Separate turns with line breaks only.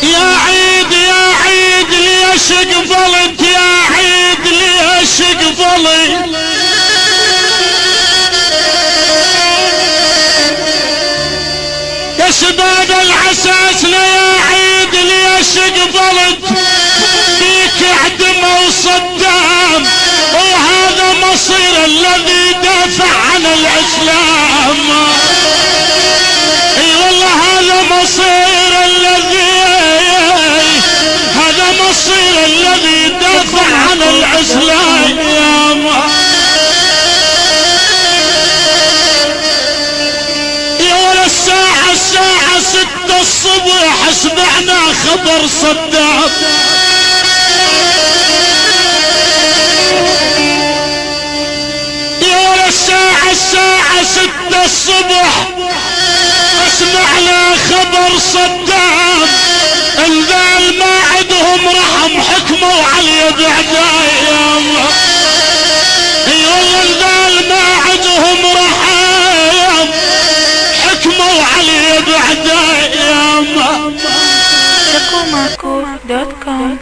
يا عيد يا عيد ليش قبلت، يا عيد ليش قبلت، يا شباب العساسنا يا عيد ليش قبلت، فيك عدمة وصدام، وهذا مصير الذي دافع عن الإسلام. اي والله هذا مصير الذي، هذا مصير الذي دافع عن الإسلام. يا ولا الساعة 6 الصبح سمعنا خبر صدام، يا ولا الساعة 6 الصبح سمعنا خبر صدام، الذال ما عندهم رحم حكموا علي بعدايام. اي والله الذال ما عندهم رحم حكموا علي بعدايام.
Takumaku.com